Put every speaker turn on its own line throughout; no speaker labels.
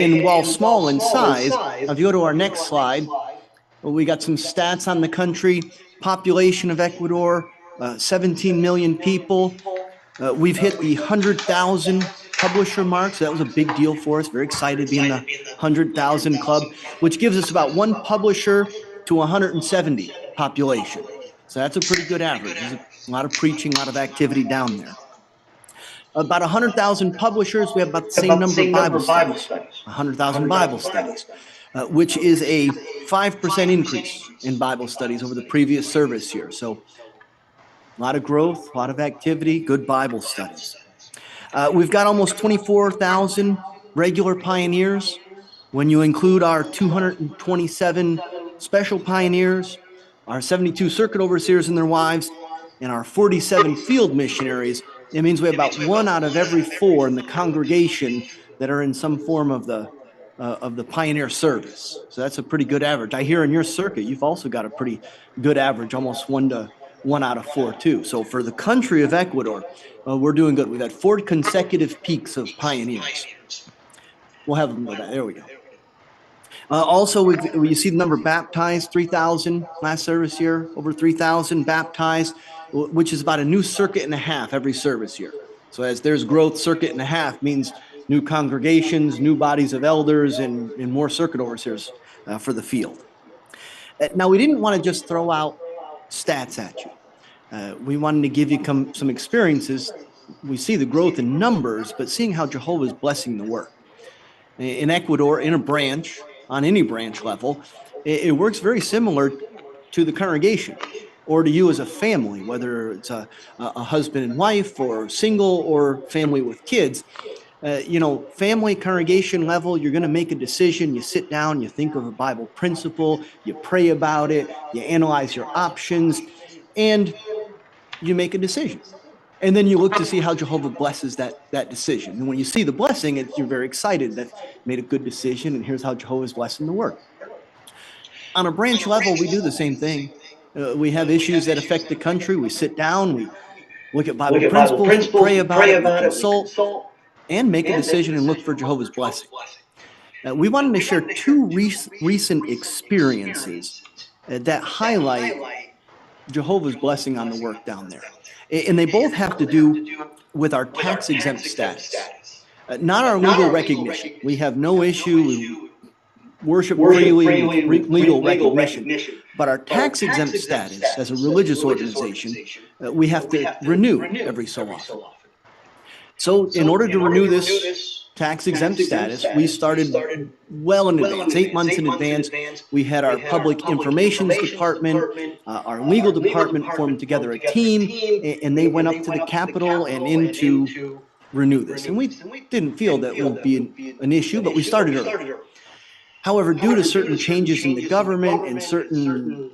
And while small in size, if you go to our next slide, we got some stats on the country. Population of Ecuador, 17 million people. We've hit the 100,000 publisher mark, so that was a big deal for us. Very excited to be in the 100,000 club, which gives us about one publisher to 170 population. So that's a pretty good average. There's a lot of preaching, a lot of activity down there. About 100,000 publishers, we have about the same number of Bible studies, 100,000 Bible studies, which is a 5% increase in Bible studies over the previous service year. So a lot of growth, a lot of activity, good Bible studies. We've got almost 24,000 regular pioneers. When you include our 227 special pioneers, our 72 circuit overseers and their wives, and our 47 field missionaries, it means we have about 1 out of every 4 in the congregation that are in some form of the pioneer service. So that's a pretty good average. I hear in your circuit, you've also got a pretty good average, almost 1 out of 4 too. So for the country of Ecuador, we're doing good. We've had 4 consecutive peaks of pioneers. We'll have them go back. There we go. Also, you see the number baptized, 3,000 last service year, over 3,000 baptized, which is about a new circuit and a half every service year. So as there's growth, circuit and a half means new congregations, new bodies of elders, and more circuit overseers for the field. Now, we didn't want to just throw out stats at you. We wanted to give you some experiences. We see the growth in numbers, but seeing how Jehovah is blessing the work. In Ecuador, in a branch, on any branch level, it works very similar to the congregation or to you as a family, whether it's a husband and wife or single or family with kids. Family congregation level, you're going to make a decision. You sit down, you think of a Bible principle, you pray about it, you analyze your options, and you make a decision. And then you look to see how Jehovah blesses that decision. And when you see the blessing, you're very excited that you made a good decision, and here's how Jehovah is blessing the work. On a branch level, we do the same thing. We have issues that affect the country. We sit down, we look at Bible principles, we pray about it, we consult, and make a decision and look for Jehovah's blessing. We wanted to share 2 recent experiences that highlight Jehovah's blessing on the work down there. And they both have to do with our tax-exempt status, not our legal recognition. We have no issue with worship freely with legal recognition, but our tax-exempt status as a religious organization, we have to renew every so often. So in order to renew this tax-exempt status, we started well in advance, 8 months in advance. We had our public information department, our legal department formed together a team, and they went up to the Capitol and in to renew this. And we didn't feel that would be an issue, but we started early. However, due to certain changes in the government and certain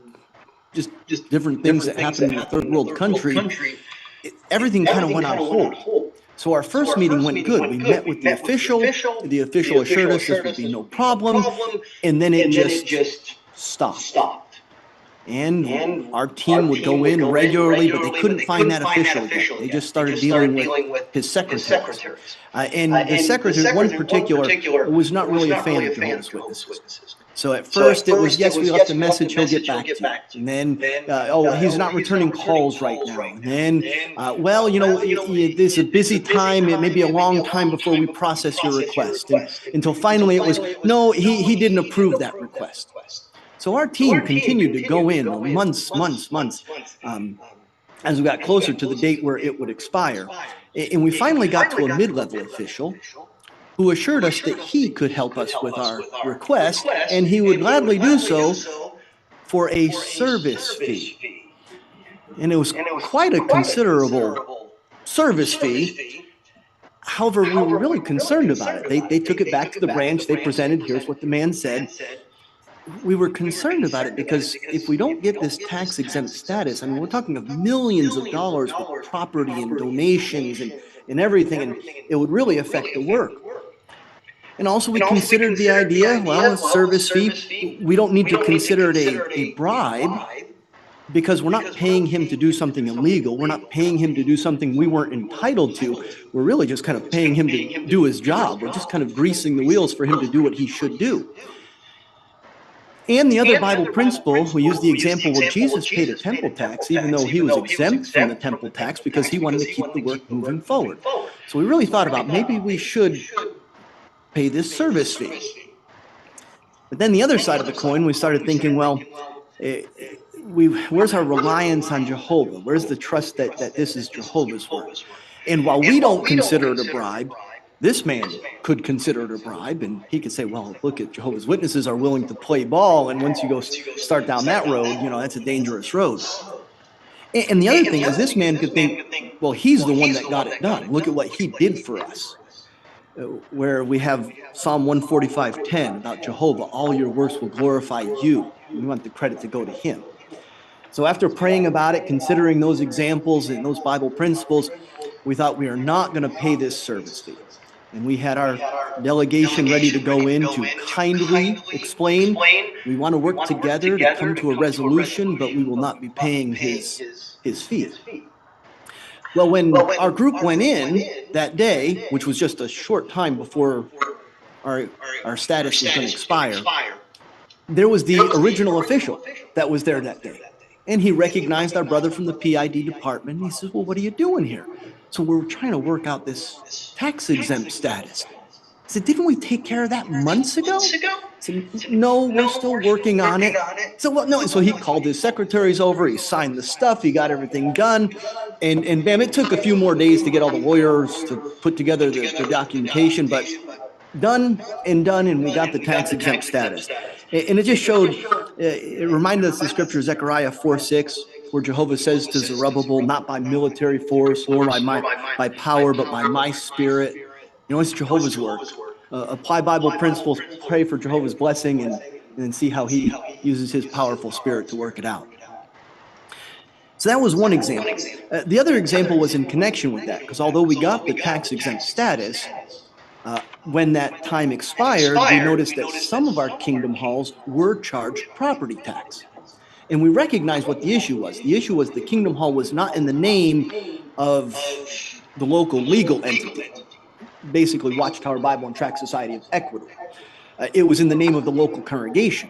just different things that happened in a third world country, everything kind of went on hold. So our first meeting went good. We met with the official. The official assured us this would be no problem, and then it just stopped. And our team would go in regularly, but they couldn't find that official yet. They just started dealing with his secretary. And the secretary, one particular, was not really a fan of Jehovah's Witnesses. So at first it was, yes, we left a message, he'll get back to you. And then, he's not returning calls right now. And then, this is a busy time. It may be a long time before we process your request. And until finally it was, no, he didn't approve that request. So our team continued to go in months, as we got closer to the date where it would expire. And we finally got to a mid-level official who assured us that he could help us with our request, and he would gladly do so for a service fee. And it was quite a considerable service fee. However, we were really concerned about it. They took it back to the branch. They presented, here's what the man said. We were concerned about it because if we don't get this tax-exempt status, I mean, we're talking of millions of dollars with property and donations and everything, and it would really affect the work. And also we considered the idea, well, a service fee, we don't need to consider it a bribe because we're not paying him to do something illegal. We're not paying him to do something we weren't entitled to. We're really just kind of paying him to do his job. We're just kind of greasing the wheels for him to do what he should do. And the other Bible principle, we use the example where Jesus paid a temple tax, even though he was exempt from the temple tax because he wanted to keep the work moving forward. So we really thought about maybe we should pay this service fee. But then the other side of the coin, we started thinking, well, where's our reliance on Jehovah? Where's the trust that this is Jehovah's work? And while we don't consider it a bribe, this man could consider it a bribe, and he could say, well, look, at Jehovah's Witnesses are willing to play ball, and once you go start down that road, that's a dangerous road. And the other thing is, this man could think, well, he's the one that got it done. Look at what he did for us. Where we have Psalm 145:10 about Jehovah, all your works will glorify you. We want the credit to go to him. So after praying about it, considering those examples and those Bible principles, we thought we are not going to pay this service fee. And we had our delegation ready to go in to kindly explain, we want to work together to come to a resolution, but we will not be paying his fee. Well, when our group went in that day, which was just a short time before our status was going to expire, there was the original official that was there that day. And he recognized our brother from the PID department. And he says, well, what are you doing here? So we're trying to work out this tax-exempt status. I said, didn't we take care of that months ago? I said, no, we're still working on it. So, well, no. So he called his secretaries over. He signed the stuff. He got everything done. And bam, it took a few more days to get all the lawyers to put together the documentation. But done, and we got the tax-exempt status. And it just showed, it reminded us of the scripture, Zechariah 4:6, where Jehovah says to Zerubbabel, not by military force, nor by power, but by my spirit. It's Jehovah's work. Apply Bible principles, pray for Jehovah's blessing, and then see how he uses his powerful spirit to work it out. So that was one example. The other example was in connection with that, because although we got the tax-exempt status, when that time expired, we noticed that some of our kingdom halls were charged property tax. And we recognized what the issue was. The issue was the kingdom hall was not in the name of the local legal entity, basically Watchtower Bible and Tract Society of Ecuador. It was in the name of the local congregation.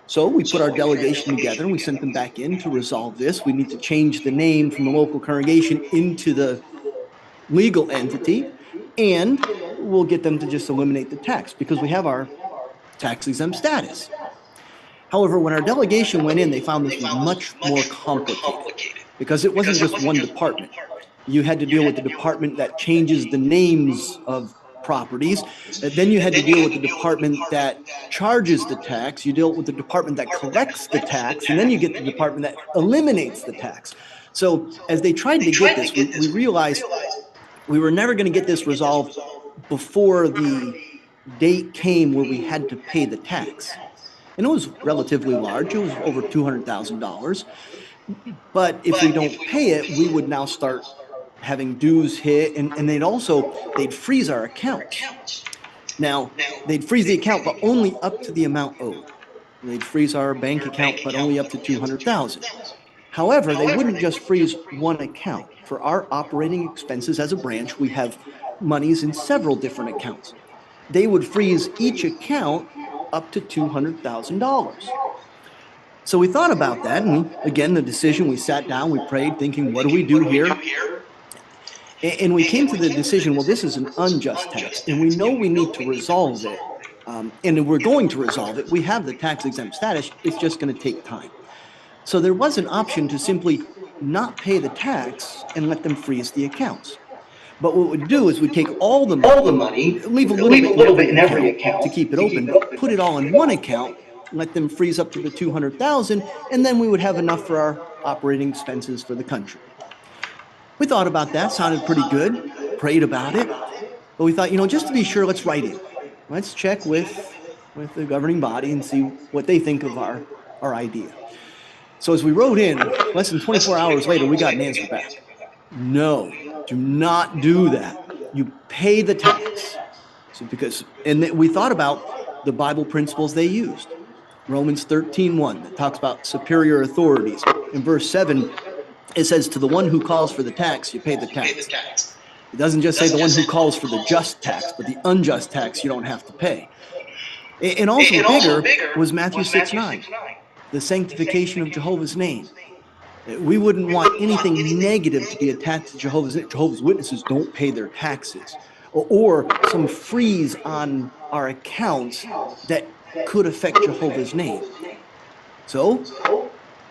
So we put our delegation together and we sent them back in to resolve this. We need to change the name from the local congregation into the legal entity, and we'll get them to just eliminate the tax because we have our tax-exempt status. However, when our delegation went in, they found this was much more complicated because it wasn't just one department. You had to deal with the department that changes the names of properties. Then you had to deal with the department that charges the tax. You deal with the department that collects the tax, and then you get the department that eliminates the tax. So as they tried to get this, we realized we were never going to get this resolved before the date came where we had to pay the tax. And it was relatively large. It was over $200,000. But if we don't pay it, we would now start having dues hit, and they'd freeze our account. Now, they'd freeze the account, but only up to the amount owed. They'd freeze our bank account, but only up to $200,000. However, they wouldn't just freeze one account. For our operating expenses as a branch, we have monies in several different accounts. They would freeze each account up to $200,000. So we thought about that, and again, the decision, we sat down, we prayed, thinking, what do we do here? And we came to the decision, well, this is an unjust tax, and we know we need to resolve it, and we're going to resolve it. We have the tax-exempt status. It's just going to take time. So there was an option to simply not pay the tax and let them freeze the accounts. But what we'd do is we'd take all the money, leave a little bit in every account to keep it open, but put it all in one account, let them freeze up to the $200,000, and then we would have enough for our operating expenses for the country. We thought about that, sounded pretty good, prayed about it, but we thought, just to be sure, let's write it. Let's check with the governing body and see what they think of our idea. So as we wrote in, less than 24 hours later, we got an answer back. No, do not do that. You pay the tax. So we thought about the Bible principles they used. Romans 13:1, that talks about superior authorities. In verse 7, it says, to the one who calls for the tax, you pay the tax. It doesn't just say the one who calls for the just tax, but the unjust tax you don't have to pay. And also bigger was Matthew 6:9, the sanctification of Jehovah's name. We wouldn't want anything negative to be attached to Jehovah's Witnesses don't pay their taxes, or some freeze on our accounts that could affect Jehovah's name. So,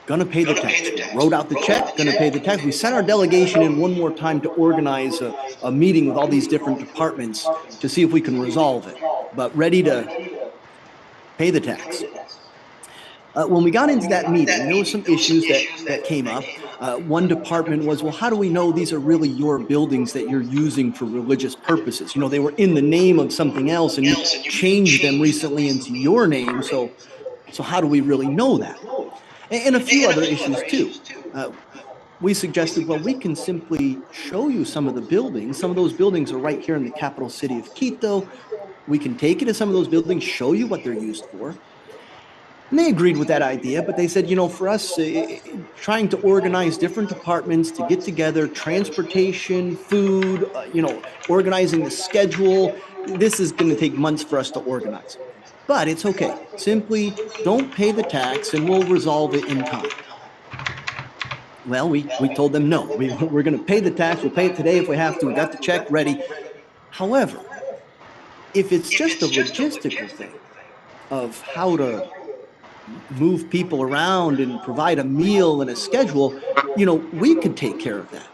gonna pay the tax. Wrote out the check, gonna pay the tax. We sent our delegation in one more time to organize a meeting with all these different departments to see if we can resolve it, but ready to pay the tax. When we got into that meeting, there were some issues that came up. One department was, well, how do we know these are really your buildings that you're using for religious purposes? You know, they were in the name of something else, and you changed them recently into your name. So how do we really know that? And a few other issues too. We suggested, well, we can simply show you some of the buildings. Some of those buildings are right here in the capital city of Quito. We can take you to some of those buildings, show you what they're used for. And they agreed with that idea, but they said, you know, for us, trying to organize different departments to get together, transportation, food, organizing the schedule, this is going to take months for us to organize. But it's okay. Simply don't pay the tax and we'll resolve it in time. Well, we told them no. We're going to pay the tax. We'll pay it today if we have to. We got the check ready. However, if it's just a logistical thing of how to move people around and provide a meal and a schedule, we could take care of that.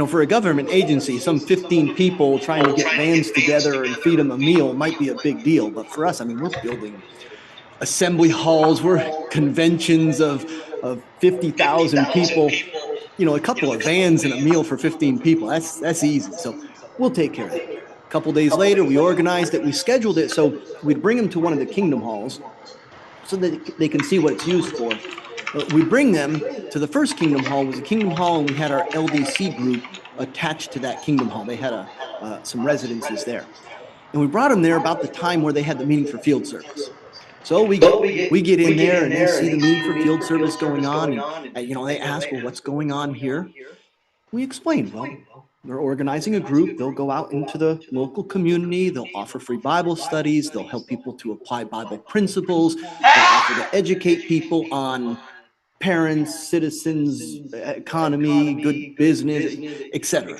For a government agency, some 15 people trying to get vans together and feed them a meal might be a big deal. But for us, we're building assembly halls, we're conventions of 50,000 people. A couple of vans and a meal for 15 people, that's easy. So we'll take care of it. A couple days later, we organized it, we scheduled it so we'd bring them to one of the kingdom halls so that they can see what it's used for. We bring them to the first kingdom hall. It was a kingdom hall, and we had our LDC group attached to that kingdom hall. They had some residences there. And we brought them there about the time where they had the meeting for field service. So we get in there and they see the meeting for field service going on, and they ask, well, what's going on here? We explain, well, they're organizing a group. They'll go out into the local community. They'll offer free Bible studies. They'll help people to apply Bible principles. They'll offer to educate people on parents, citizens, economy, good business, etc.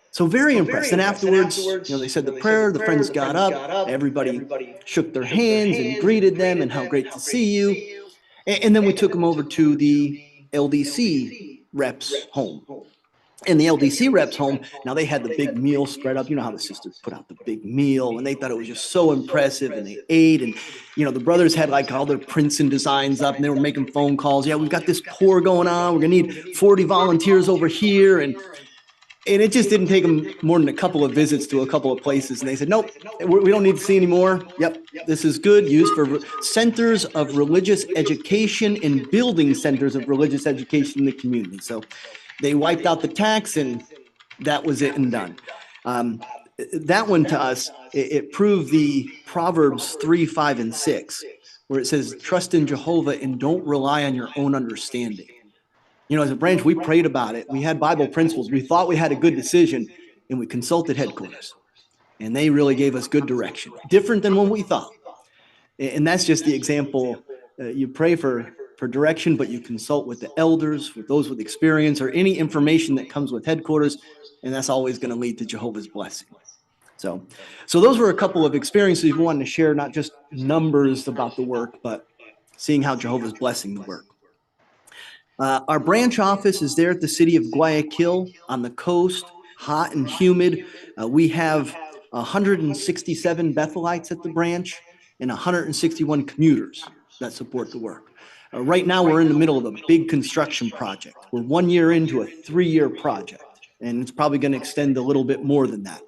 So very impressed. And afterwards, they said the prayer, the friends got up, everybody shook their hands and greeted them and how great to see you. And then we took them over to the LDC reps home. In the LDC reps home, now they had the big meal spread up. You know how the sisters put out the big meal, and they thought it was just so impressive, and they ate. And, the brothers had like all their prints and designs up, and they were making phone calls. Yeah, we've got this pour going on. We're going to need 40 volunteers over here. And it just didn't take them more than a couple of visits to a couple of places. And they said, nope, we don't need to see any more. Yep, this is good. Used for centers of religious education and building centers of religious education in the community. So they wiped out the tax, and that was it and done. That one to us, it proved the Proverbs 3, 5, and 6, where it says, trust in Jehovah and don't rely on your own understanding. As a branch, we prayed about it. We had Bible principles. We thought we had a good decision, and we consulted headquarters. And they really gave us good direction, different than what we thought. And that's just the example. You pray for direction, but you consult with the elders, with those with experience, or any information that comes with headquarters, and that's always going to lead to Jehovah's blessing. So those were a couple of experiences we wanted to share, not just numbers about the work, but seeing how Jehovah's blessing the work. Our branch office is there at the city of Guayaquil on the coast, hot and humid. We have 167 Bethelites at the branch and 161 commuters that support the work. Right now, we're in the middle of a big construction project. We're 1 year into a 3-year project, and it's probably going to extend a little bit more than that.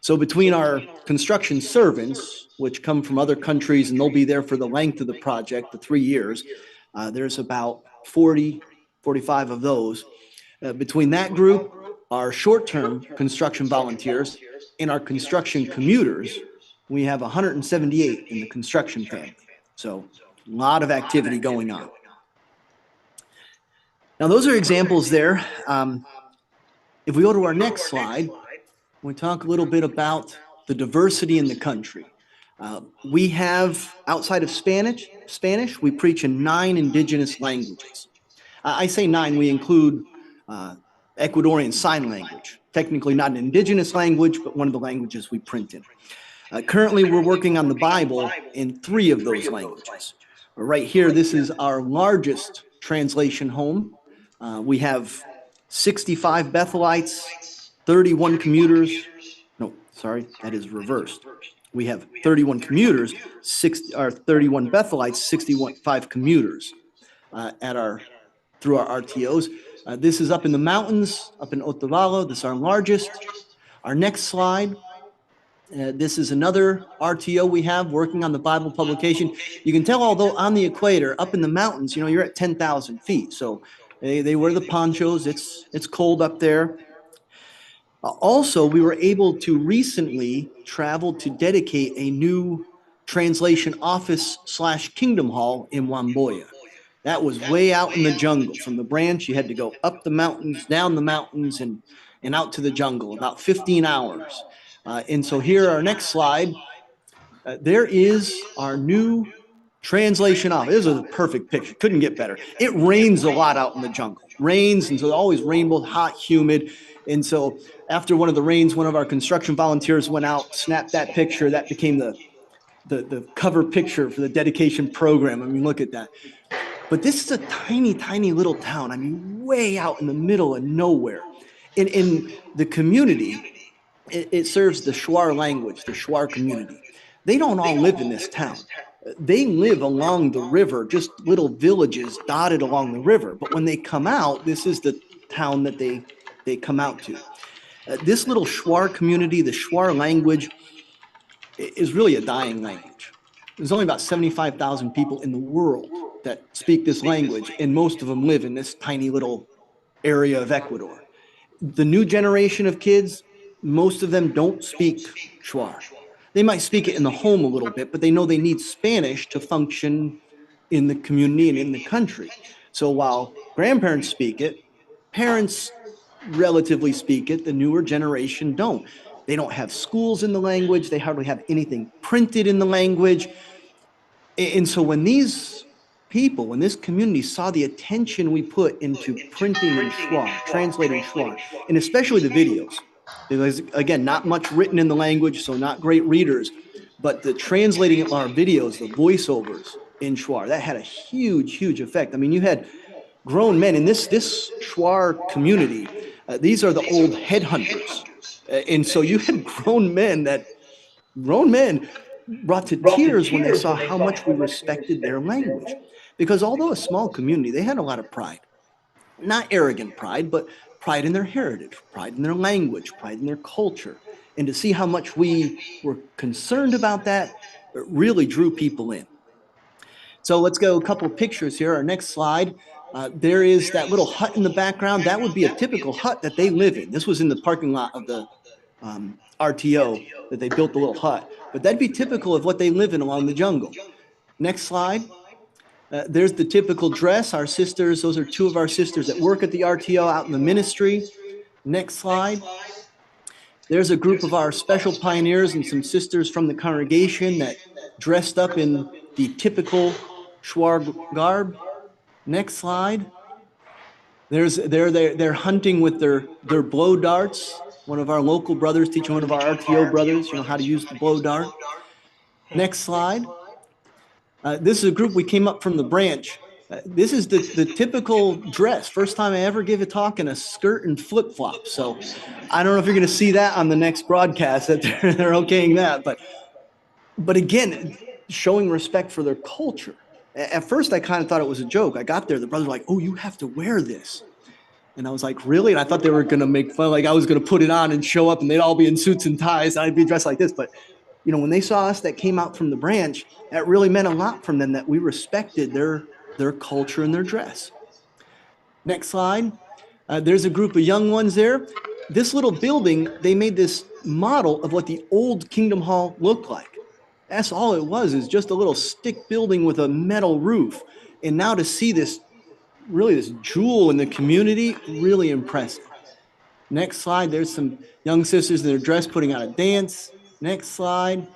So between our construction servants, which come from other countries, and they'll be there for the length of the project, the 3 years, there's about 45 of those. Between that group, our short-term construction volunteers, and our construction commuters, we have 178 in the construction family. So A lot of activity going on. Now, those are examples there. If we go to our next slide, we talk a little bit about the diversity in the country. We have, outside of Spanish, we preach in 9 indigenous languages. I say 9, we include Ecuadorian Sign Language. Technically not an indigenous language, but one of the languages we print in. Currently, we're working on the Bible in 3 of those languages. Right here, this is our largest translation home. We have 65 Bethelites, 31 commuters. No, sorry, that is reversed. We have 31 commuters, 31 Bethelites, 65 commuters through our RTOs. This is up in the mountains, up in Otavalo. This is our largest. Our next slide. This is another RTO we have working on the Bible publication. You can tell, although on the equator, up in the mountains, you're at 10,000 feet. So they wear the ponchos. It's cold up there. Also, we were able to recently travel to dedicate a new translation office / Kingdom Hall in Wamboya. That was way out in the jungle. From the branch, you had to go up the mountains, down the mountains, and out to the jungle, about 15 hours. And so here, our next slide, there is our new translation office. This is a perfect picture. Couldn't get better. It rains a lot out in the jungle. Rains, and so it's always rainbow, hot, humid. And so after one of the rains, one of our construction volunteers went out, snapped that picture. That became the cover picture for the dedication program. I mean, look at that. But this is a tiny, tiny little town. I mean, way out in the middle of nowhere. In the community, it serves the Shuar language, the Shuar community. They don't all live in this town. They live along the river, just little villages dotted along the river. But when they come out, this is the town that they come out to. This little Shuar community, the Shuar language, is really a dying language. There's only about 75,000 people in the world that speak this language, and most of them live in this tiny little area of Ecuador. The new generation of kids, most of them don't speak Shuar. They might speak it in the home a little bit, but they know they need Spanish to function in the community and in the country. So while grandparents speak it, parents relatively speak it, the newer generation don't. They don't have schools in the language. They hardly have anything printed in the language. And so when these people, when this community saw the attention we put into printing in Shuar, translating Shuar, and especially the videos, because again, not much written in the language, so not great readers, but the translating of our videos, the voiceovers in Shuar, that had a huge, huge effect. I mean, you had grown men in this Shuar community. These are the old headhunters. And so you had grown men brought to tears when they saw how much we respected their language. Because although a small community, they had a lot of pride. Not arrogant pride, but pride in their heritage, pride in their language, pride in their culture. And to see how much we were concerned about that, it really drew people in. So let's go a couple of pictures here. Our next slide. There is that little hut in the background. That would be a typical hut that they live in. This was in the parking lot of the RTO that they built the little hut. But that'd be typical of what they live in along the jungle. Next slide. There's the typical dress. Our sisters, those are 2 of our sisters that work at the RTO out in the ministry. Next slide. There's a group of our special pioneers and some sisters from the congregation that dressed up in the typical Shuar garb. Next slide. They're hunting with their blow darts. One of our local brothers teaching one of our RTO brothers, how to use the blow dart. Next slide. This is a group we came up from the branch. This is the typical dress. First time I ever gave a talk in a skirt and flip-flops. So I don't know if you're going to see that on the next broadcast, that they're okaying that. But again, showing respect for their culture. At first, I kind of thought it was a joke. I got there, the brothers were like, "Oh, you have to wear this." And I was like, "Really?" And I thought they were going to make fun, like I was going to put it on and show up and they'd all be in suits and ties and I'd be dressed like this. But, when they saw us that came out from the branch, that really meant a lot from them, that we respected their culture and their dress. Next slide. There's a group of young ones there. This little building, they made this model of what the old Kingdom Hall looked like. That's all it was, is just a little stick building with a metal roof. And now to see this, really this jewel in the community, really impressive. Next slide, there's some young sisters in their dress putting on a dance. Next slide.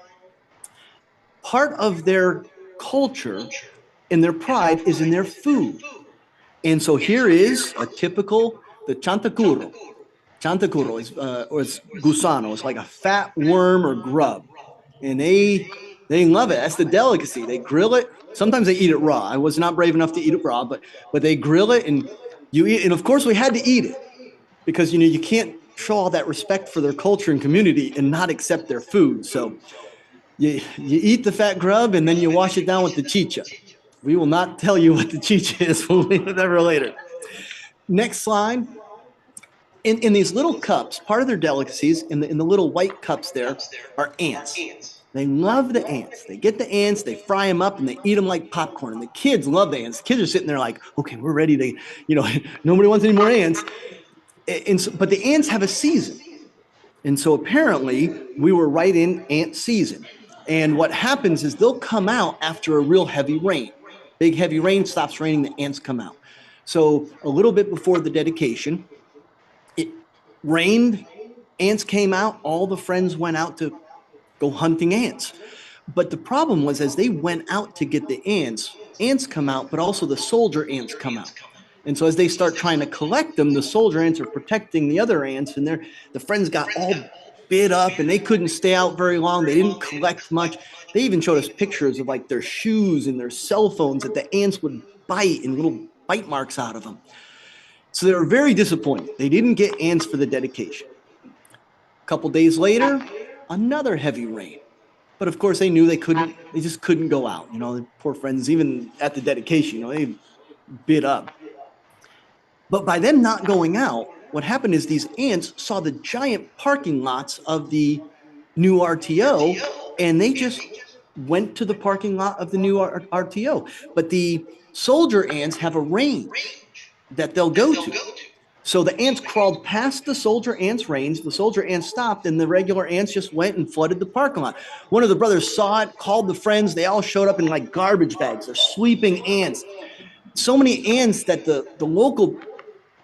Part of their culture and their pride is in their food. And so here is a typical, the chantacuro. Chantacuro is, or it's gusano. It's like a fat worm or grub. And they love it. That's the delicacy. They grill it. Sometimes they eat it raw. I was not brave enough to eat it raw, but they grill it and you eat. And of course, we had to eat it because you can't show all that respect for their culture and community and not accept their food. So you eat the fat grub and then you wash it down with the chicha. We will not tell you what the chicha is. We'll leave it ever later. Next slide. In these little cups, part of their delicacies in the little white cups there are ants. They love the ants. They get the ants, they fry them up, and they eat them like popcorn. And the kids love the ants. The kids are sitting there like, okay, we're ready to, nobody wants any more ants. But the ants have a season. And so apparently we were right in ant season. And what happens is they'll come out after a real heavy rain. Big heavy rain stops raining, the ants come out. So a little bit before the dedication, it rained, ants came out, all the friends went out to go hunting ants. But the problem was, as they went out to get the ants come out, but also the soldier ants come out. And so as they start trying to collect them, the soldier ants are protecting the other ants, and the friends got all bit up and they couldn't stay out very long. They didn't collect much. They even showed us pictures of like their shoes and their cell phones that the ants would bite and little bite marks out of them. So they were very disappointed. They didn't get ants for the dedication. A couple days later, another heavy rain. But of course they knew they just couldn't go out. The poor friends, even at the dedication, they bit up. But by them not going out, what happened is these ants saw the giant parking lots of the new RTO, and they just went to the parking lot of the new RTO. But the soldier ants have a range that they'll go to. So the ants crawled past the soldier ants' range. The soldier ants stopped, and the regular ants just went and flooded the parking lot. One of the brothers saw it, called the friends. They all showed up in like garbage bags. They're sweeping ants. So many ants that the local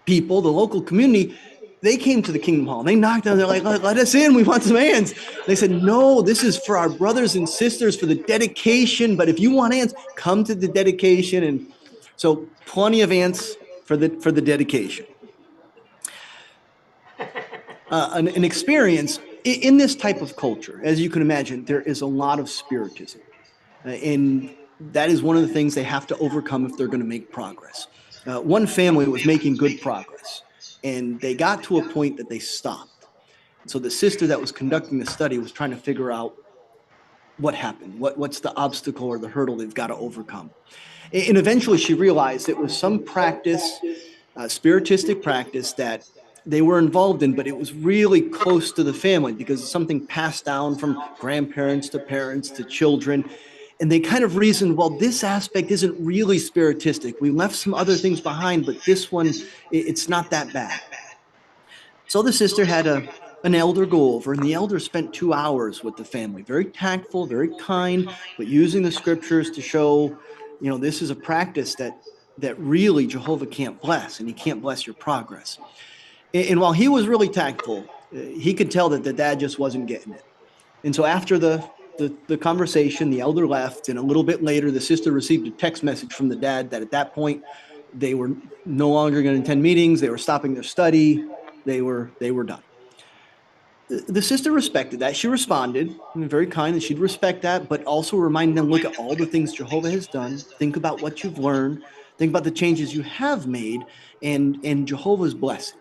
people, the local community, they came to the Kingdom Hall. They knocked on. They're like, let us in. We want some ants. They said, no, this is for our brothers and sisters for the dedication. But if you want ants, come to the dedication. And so plenty of ants for the dedication. An experience in this type of culture, as you can imagine, there is a lot of spiritism. And that is one of the things they have to overcome if they're going to make progress. One family was making good progress, and they got to a point that they stopped. So the sister that was conducting the study was trying to figure out what happened, what's the obstacle or the hurdle they've got to overcome. And eventually she realized it was some practice, spiritistic practice that they were involved in, but it was really close to the family because it's something passed down from grandparents to parents to children. And they kind of reasoned, well, this aspect isn't really spiritistic. We left some other things behind, but this one, it's not that bad. So the sister had an elder go over, and the elder spent 2 hours with the family, very tactful, very kind, but using the scriptures to show, this is a practice that really Jehovah can't bless, and he can't bless your progress. And while he was really tactful, he could tell that the dad just wasn't getting it. And so after the conversation, the elder left, and a little bit later, the sister received a text message from the dad that at that point, they were no longer going to attend meetings. They were stopping their study. They were done. The sister respected that. She responded, very kind, and she'd respect that, but also reminding them, look at all the things Jehovah has done. Think about what you've learned. Think about the changes you have made, and Jehovah's blessing.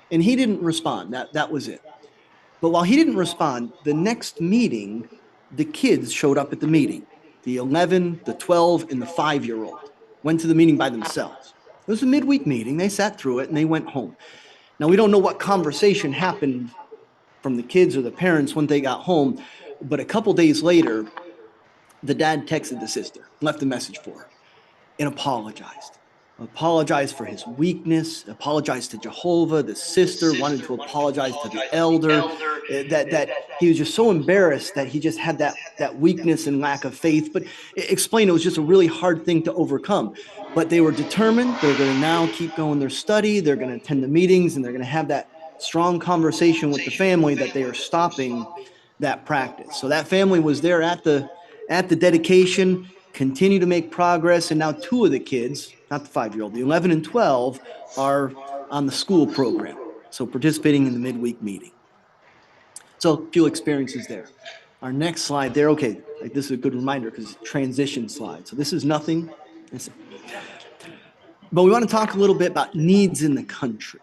And he didn't respond. That was it. But while he didn't respond, the next meeting, the kids showed up at the meeting. The 11, the 12, and the 5-year-old went to the meeting by themselves. It was a midweek meeting. They sat through it, and they went home. Now, we don't know what conversation happened from the kids or the parents when they got home, but a couple days later, the dad texted the sister, left a message for her, and apologized. apologized for his weakness, apologized to Jehovah. The sister wanted to apologize to the elder. That he was just so embarrassed that he just had that weakness and lack of faith. But explain, it was just a really hard thing to overcome. But they were determined. They're going to now keep going their study. They're going to attend the meetings, and they're going to have that strong conversation with the family that they are stopping that practice. So that family was there at the dedication, continue to make progress, and now two of the kids, not the 5-year-old, the 11 and 12, are on the school program, so participating in the midweek meeting. So a few experiences there. Our next slide there, okay, this is a good reminder because it's a transition slide. So this is nothing. But we want to talk a little bit about needs in the country.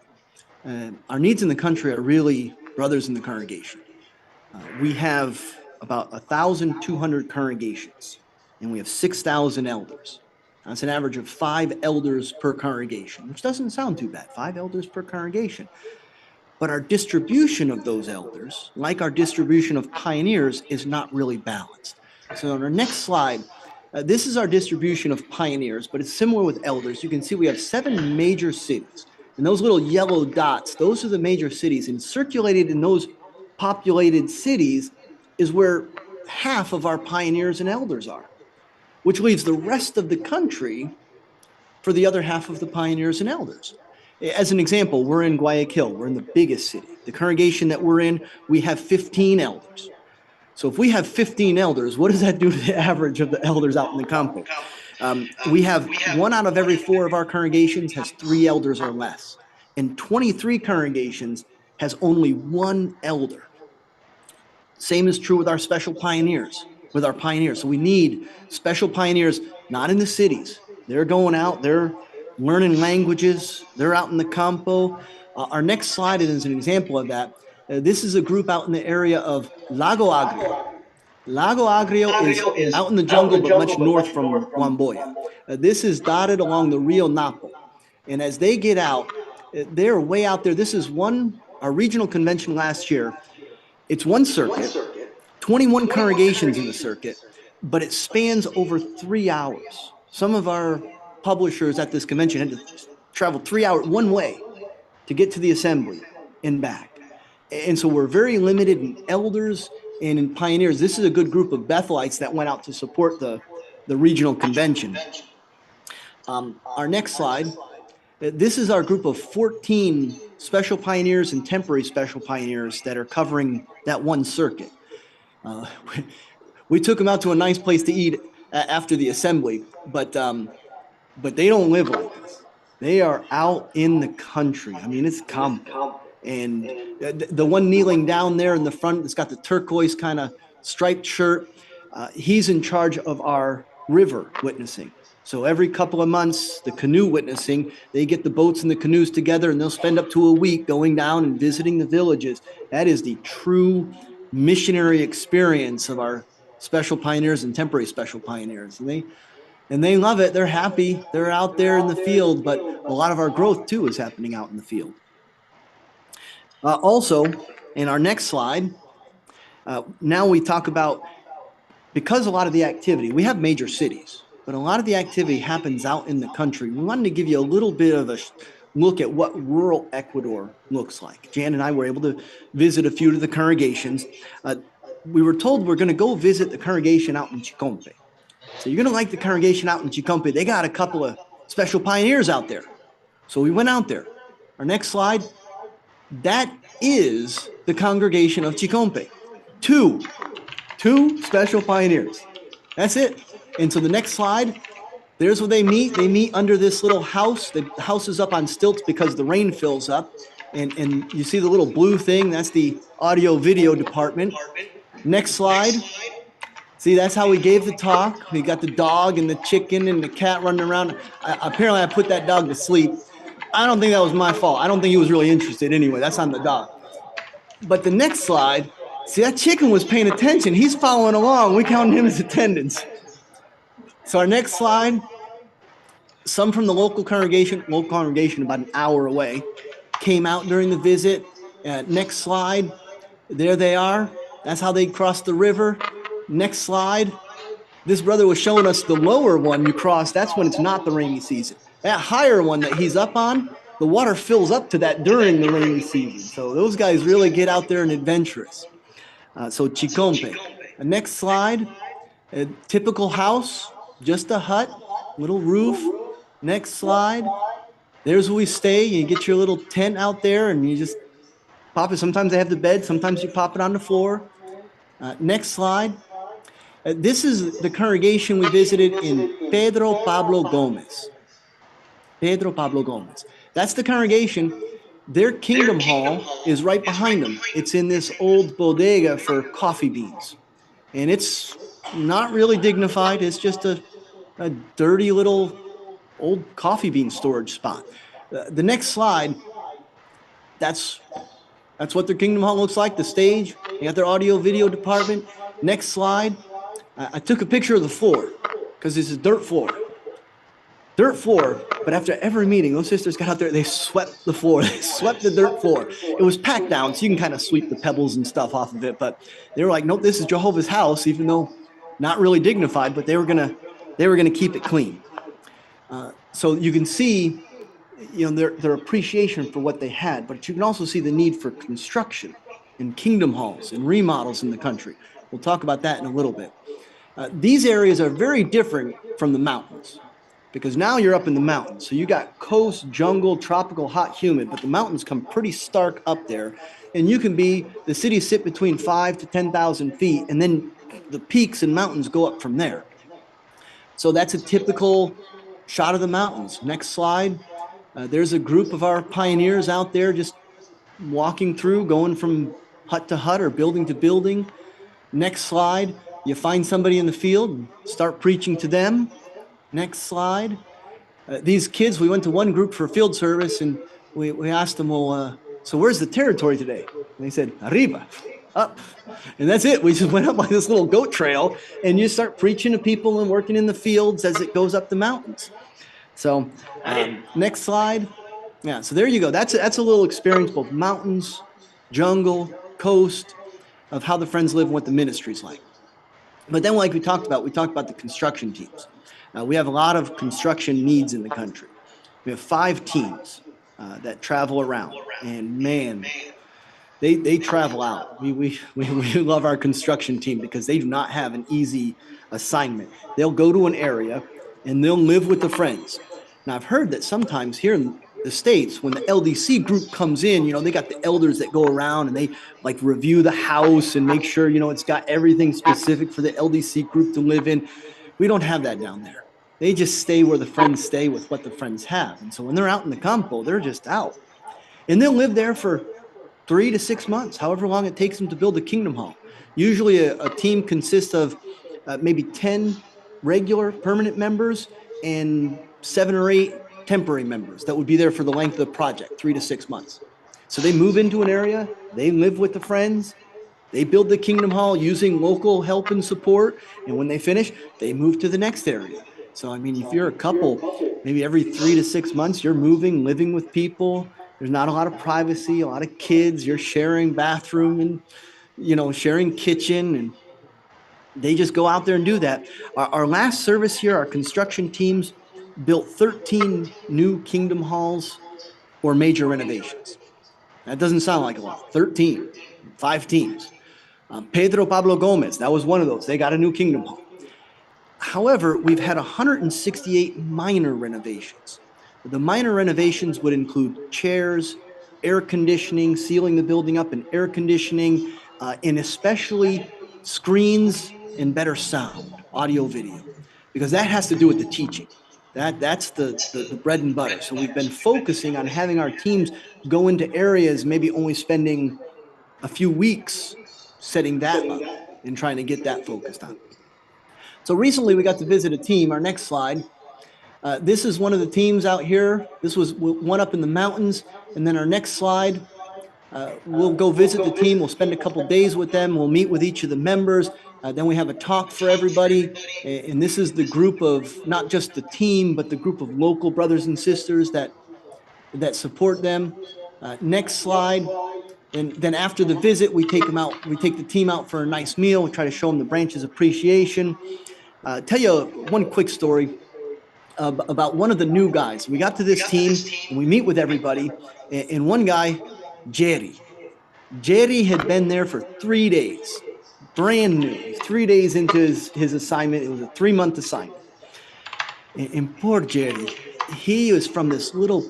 Our needs in the country are really brothers in the congregation. We have about 1,200 congregations, and we have 6,000 elders. That's an average of 5 elders per congregation, which doesn't sound too bad, 5 elders per congregation. But our distribution of those elders, like our distribution of pioneers, is not really balanced. So on our next slide, this is our distribution of pioneers, but it's similar with elders. You can see we have 7 major cities. And those little yellow dots, those are the major cities. And circulated in those populated cities is where half of our pioneers and elders are, which leaves the rest of the country for the other half of the pioneers and elders. As an example, we're in Guayaquil. We're in the biggest city. The congregation that we're in, we have 15 elders. So if we have 15 elders, what does that do to the average of the elders out in the campo? We have 1 out of every 4 of our congregations has 3 elders or less. And 23 congregations has only 1 elder. Same is true with our special pioneers, with our pioneers. So we need special pioneers, not in the cities. They're going out, they're learning languages, they're out in the campo. Our next slide is an example of that. This is a group out in the area of Lago Agrio. Lago Agrio is out in the jungle, but much north from Wamboya. This is dotted along the Rio Napo. And as they get out, they're way out there. This is our regional convention last year. It's one circuit, 21 congregations in the circuit, but it spans over 3 hours. Some of our publishers at this convention had to travel 3 hours one way to get to the assembly and back. And so we're very limited in elders and in pioneers. This is a good group of Bethelites that went out to support the regional convention. Our next slide, this is our group of 14 special pioneers and temporary special pioneers that are covering that one circuit. We took them out to a nice place to eat after the assembly, but they don't live like this. They are out in the country. I mean, it's campo. And the one kneeling down there in the front, that's got the turquoise kind of striped shirt, he's in charge of our river witnessing. So every couple of months, the canoe witnessing, they get the boats and the canoes together, and they'll spend up to a week going down and visiting the villages. That is the true missionary experience of our special pioneers and temporary special pioneers. And they love it. They're happy. They're out there in the field, but a lot of our growth, too, is happening out in the field. Also, in our next slide, now we talk about, because a lot of the activity, we have major cities, but a lot of the activity happens out in the country. We wanted to give you a little bit of a look at what rural Ecuador looks like. Jan and I were able to visit a few of the congregations. We were told we're going to go visit the congregation out in Chicompe. So you're going to like the congregation out in Chicompe. They got a couple of special pioneers out there. So we went out there. Our next slide, that is the congregation of Chicompe. Two special pioneers. That's it. And so the next slide, there's where they meet. They meet under this little house. The house is up on stilts because the rain fills up. And you see the little blue thing? That's the audio video department. Next slide. See, that's how we gave the talk. We got the dog and the chicken and the cat running around. Apparently, I put that dog to sleep. I don't think that was my fault. I don't think he was really interested anyway. That's on the dog. But the next slide, see, that chicken was paying attention. He's following along. We counted him as attendance. So our next slide, some from the local congregation about an hour away, came out during the visit. Next slide, there they are. That's how they crossed the river. Next slide. This brother was showing us the lower one you cross. That's when it's not the rainy season. That higher one that he's up on, the water fills up to that during the rainy season. So those guys really get out there and adventurous. So Chicompe. Next slide. A typical house, just a hut, little roof. Next slide. There's where we stay. You get your little tent out there and you just pop it. Sometimes they have the bed, sometimes you pop it on the floor. Next slide. This is the congregation we visited in Pedro Pablo Gomez. Pedro Pablo Gomez. That's the congregation. Their kingdom hall is right behind them. It's in this old bodega for coffee beans. And it's not really dignified. It's just a dirty little old coffee bean storage spot. The next slide, that's what their kingdom hall looks like, the stage. They got their audio video department. Next slide. I took a picture of the floor because this is dirt floor. Dirt floor, but after every meeting, those sisters got out there, they swept the floor. They swept the dirt floor. It was packed down, so you can kind of sweep the pebbles and stuff off of it. But they were like, nope, this is Jehovah's house, even though not really dignified, but they were gonna keep it clean. So you can see, their appreciation for what they had, but you can also see the need for construction and kingdom halls and remodels in the country. We'll talk about that in a little bit. These areas are very different from the mountains because now you're up in the mountains. So you got coast, jungle, tropical, hot, humid, but the mountains come pretty stark up there. And the cities sit between 5,000 to 10,000 feet, and then the peaks and mountains go up from there. So that's a typical shot of the mountains. Next slide. There's a group of our pioneers out there just walking through, going from hut to hut or building to building. Next slide. You find somebody in the field and start preaching to them. Next slide. These kids, we went to one group for field service and we asked them, well, so where's the territory today? And they said, arriba, up. And that's it. We just went up on this little goat trail and you start preaching to people and working in the fields as it goes up the mountains. So next slide. Yeah, so there you go. That's a little experience, both mountains, jungle, coast, of how the friends live and what the ministry's like. But then like we talked about the construction teams. We have a lot of construction needs in the country. We have 5 teams that travel around, and man, they travel out. We love our construction team because they do not have an easy assignment. They'll go to an area and they'll live with the friends. Now I've heard that sometimes here in the States, when the LDC group comes in, they got the elders that go around and they like review the house and make sure, it's got everything specific for the LDC group to live in. We don't have that down there. They just stay where the friends stay with what the friends have. And so when they're out in the campo, they're just out. And they'll live there for 3 to 6 months, however long it takes them to build a kingdom hall. Usually a team consists of maybe 10 regular permanent members and 7 or 8 temporary members that would be there for the length of the project, 3 to 6 months. So they move into an area, they live with the friends, they build the kingdom hall using local help and support, and when they finish, they move to the next area. So, if you're a couple, maybe every 3 to 6 months, you're moving, living with people. There's not a lot of privacy, a lot of kids. You're sharing bathroom and, sharing kitchen, and they just go out there and do that. Our last service here, our construction teams built 13 new kingdom halls or major renovations. That doesn't sound like a lot. 13, 5 teams. Pedro Pablo Gomez, that was one of those. They got a new kingdom hall. However, we've had 168 minor renovations. The minor renovations would include chairs, air conditioning, sealing the building up in air conditioning, and especially screens and better sound, audio, video, because that has to do with the teaching. That's the bread and butter. So we've been focusing on having our teams go into areas, maybe only spending a few weeks setting that up and trying to get that focused on. So recently we got to visit a team. Our next slide. This is one of the teams out here. This was one up in the mountains. And then our next slide, we'll go visit the team. We'll spend a couple days with them. We'll meet with each of the members. Then we have a talk for everybody. And this is the group of, not just the team, but the group of local brothers and sisters that support them. Next slide. And then after the visit, we take them out. We take the team out for a nice meal. We try to show them the branch's appreciation. Tell you one quick story. about one of the new guys. We got to this team and we meet with everybody. And one guy, Jerry had been there for 3 days, brand new, 3 days into his assignment. It was a 3-month assignment. And poor Jerry, he was from this little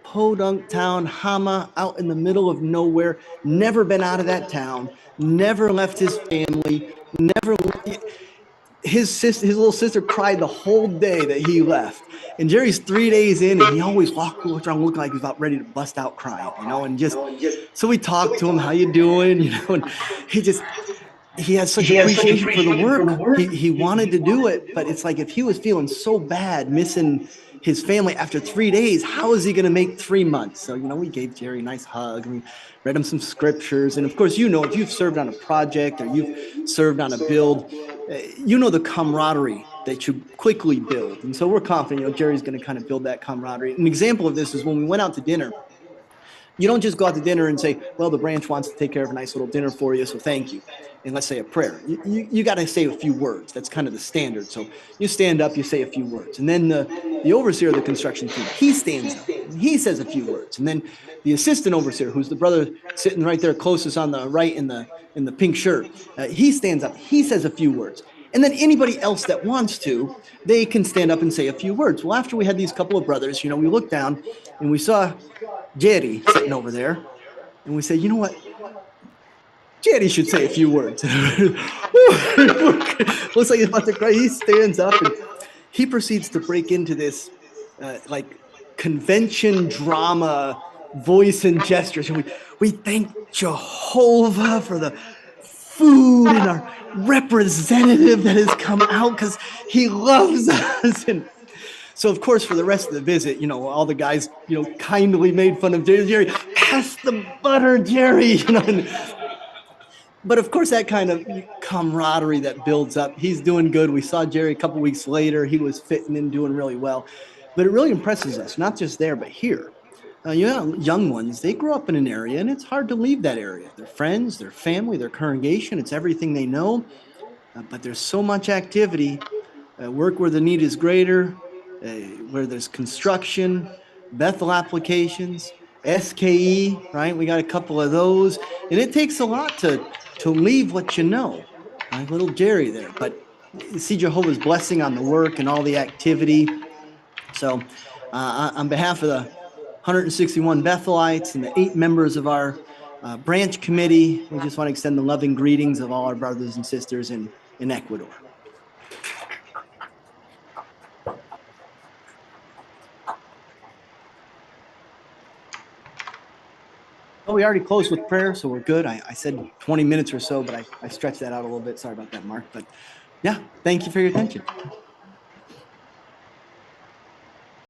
podunk town, Hama, out in the middle of nowhere, never been out of that town, never left his family, never. His little sister cried the whole day that he left. And Jerry's 3 days in, and he always walked around looking like he was about ready to bust out crying, and just so we talked to him, how you doing, and he has such appreciation for the work. He wanted to do it, but it's like if he was feeling so bad missing his family after 3 days, how is he going to make 3 months? So, we gave Jerry a nice hug. We read him some scriptures. And of course, if you've served on a project or you've served on a build, the camaraderie that you quickly build. And so we're confident, Jerry's going to kind of build that camaraderie. An example of this is when we went out to dinner. You don't just go out to dinner and say, well, the branch wants to take care of a nice little dinner for you, so thank you. And let's say a prayer. You got to say a few words. That's kind of the standard. So you stand up, you say a few words. And then the overseer of the construction team, he stands up and he says a few words. And then the assistant overseer, who's the brother sitting right there closest on the right in the pink shirt, he stands up, he says a few words. And then anybody else that wants to, they can stand up and say a few words. Well, after we had these couple of brothers, we looked down and we saw Jerry sitting over there, and we said, you know what? Jerry should say a few words. Looks like he's about to cry. He stands up and he proceeds to break into this convention drama voice and gestures. And we thank Jehovah for the food and our representative that has come out because he loves us. And so, of course, for the rest of the visit, all the guys, kindly made fun of Jerry. Pass the butter, Jerry, But, of course, that kind of camaraderie that builds up. He's doing good. We saw Jerry a couple weeks later. He was fitting and doing really well. But it really impresses us, not just there, but here. Young ones, they grow up in an area, and it's hard to leave that area. Their friends, their family, their congregation, it's everything they know. But there's so much activity. Work where the need is greater. Where there's construction, Bethel applications, SKE, right? We got a couple of those. And it takes a lot to leave what you know, like little Jerry there. But you see Jehovah's blessing on the work and all the activity. So on behalf of the 161 Bethelites and the 8 members of our branch committee, we just want to extend the loving greetings of all our brothers and sisters in Ecuador. Well, we already closed with prayer, so we're good. I said 20 minutes or so, but I stretched that out a little bit. Sorry about that, Mark. But yeah, thank you for your attention.